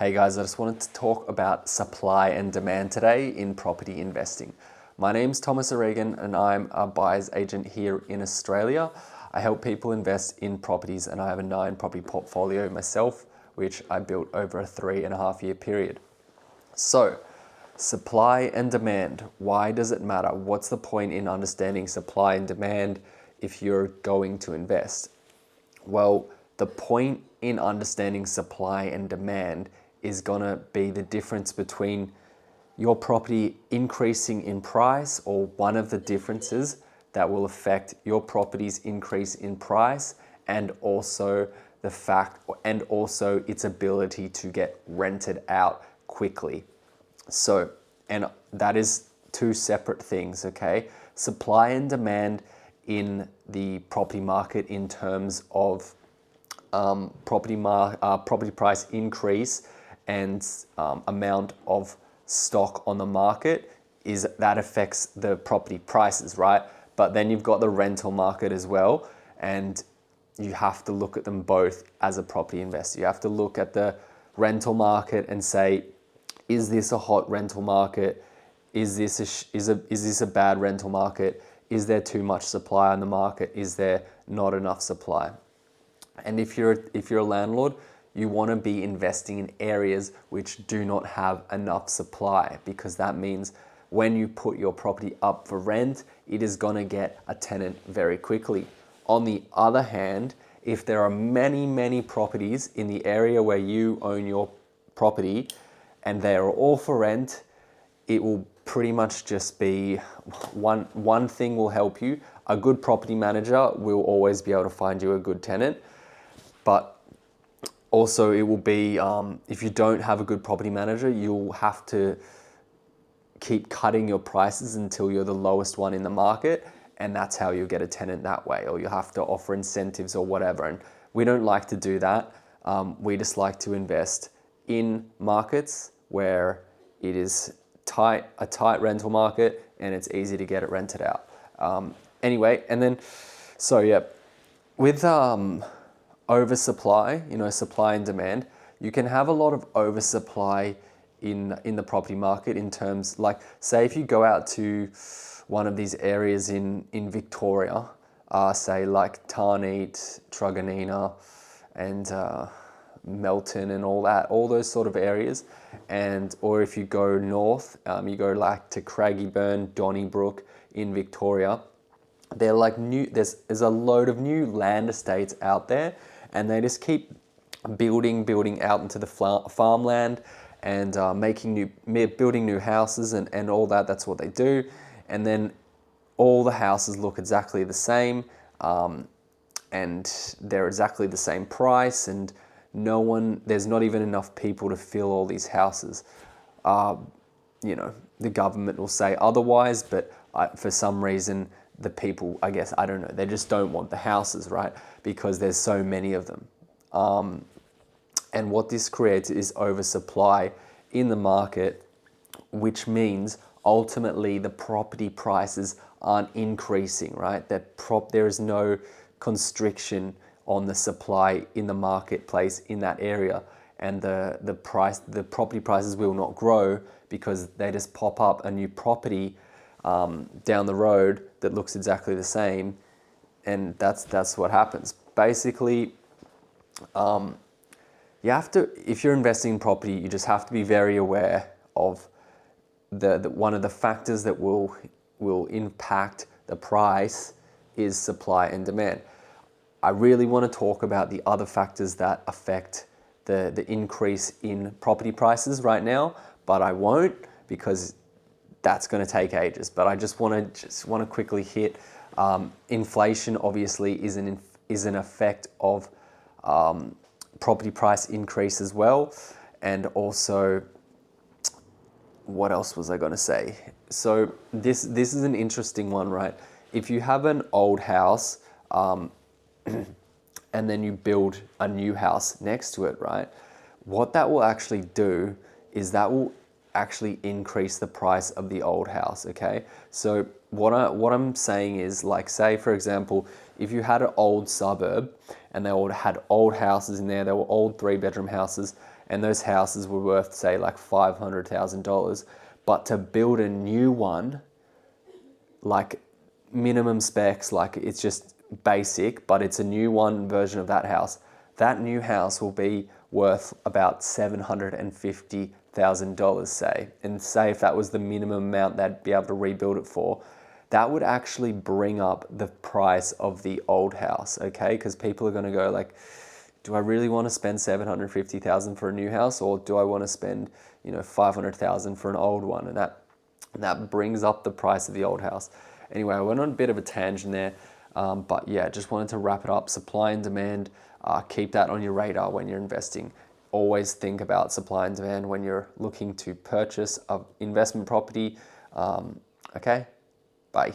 Hey guys, I just wanted to talk about supply and demand today in property investing. My name's Thomas O'Regan and I'm a buyer's agent here in Australia. I help people invest in properties and I have a 9 property portfolio myself, which I built over a 3.5 year period. So, supply and demand, why does it matter? What's the point in understanding supply and demand if you're going to invest? Well, the point in understanding supply and demand is going to be the difference between your property increasing in price, or one of the differences that will affect your property's increase in price, and also its ability to get rented out quickly. So, and that is two separate things, okay? Supply and demand in the property market in terms of property price increase and amount of stock on the market is that affects the property prices, right? But then you've got the rental market as well, and you have to look at them both as a property investor. You have to look at the rental market and say, is this a hot rental market? Is this a bad rental market? Is there too much supply on the market? Is there not enough supply? And if you're a landlord, you want to be investing in areas which do not have enough supply, because that means when you put your property up for rent, it is going to get a tenant very quickly. On the other hand, if there are many properties in the area where you own your property and they are all for rent, it will pretty much just be one thing will help you. A good property manager will always be able to find you a good tenant. But also it will be, if you don't have a good property manager, you'll have to keep cutting your prices until you're the lowest one in the market. And that's how you get a tenant that way, or you have to offer incentives or whatever. And we don't like to do that. We just like to invest in markets where it is a tight rental market and it's easy to get it rented out. Anyway, and then, so yeah, with oversupply, supply and demand, you can have a lot of oversupply in the property market in terms, like, say if you go out to one of these areas in Victoria, say like Tarneit, Truganina, and Melton and all those sort of areas, or if you go north, you go like to Craigieburn, Donnybrook in Victoria, they're like there's a load of new land estates out there, and they just keep building out into the farmland and building new houses and all that. That's what they do. And then all the houses look exactly the same, and they're exactly the same price, and there's not even enough people to fill all these houses. The government will say otherwise, but for some reason, the people, I guess, I don't know, they just don't want the houses, right? Because there's so many of them. And what this creates is oversupply in the market, which means ultimately the property prices aren't increasing, right? There is no constriction on the supply in the marketplace in that area, and the property prices will not grow because they just pop up a new property down the road that looks exactly the same, and that's what happens. Basically, you have to, if you're investing in property, you just have to be very aware of the one of the factors that will impact the price is supply and demand. I really want to talk about the other factors that affect the increase in property prices right now, but I won't, because that's going to take ages. But I just want to quickly hit inflation. Obviously, is an effect of property price increase as well, and also, what else was I going to say? So this is an interesting one, right? If you have an old house, and then you build a new house next to it, right? What that will actually do is that will actually increase the price of the old house, okay? So what I'm saying is, like, say for example, if you had an old suburb and they all had old houses in there, they were old 3-bedroom houses, and those houses were worth, say, like $500,000. But to build a new one, like minimum specs, like it's just basic, but it's a new one version of that house. That new house will be worth about $750,000, say. And say if that was the minimum amount they'd be able to rebuild it for, that would actually bring up the price of the old house, okay? Because people are gonna go like, do I really want to spend $750,000 for a new house, or do I want to spend, $500,000 for an old one? And that brings up the price of the old house. Anyway, I went on a bit of a tangent there, but yeah, just wanted to wrap it up. Supply and demand, keep that on your radar when you're investing. Always think about supply and demand when you're looking to purchase an investment property. Okay, bye.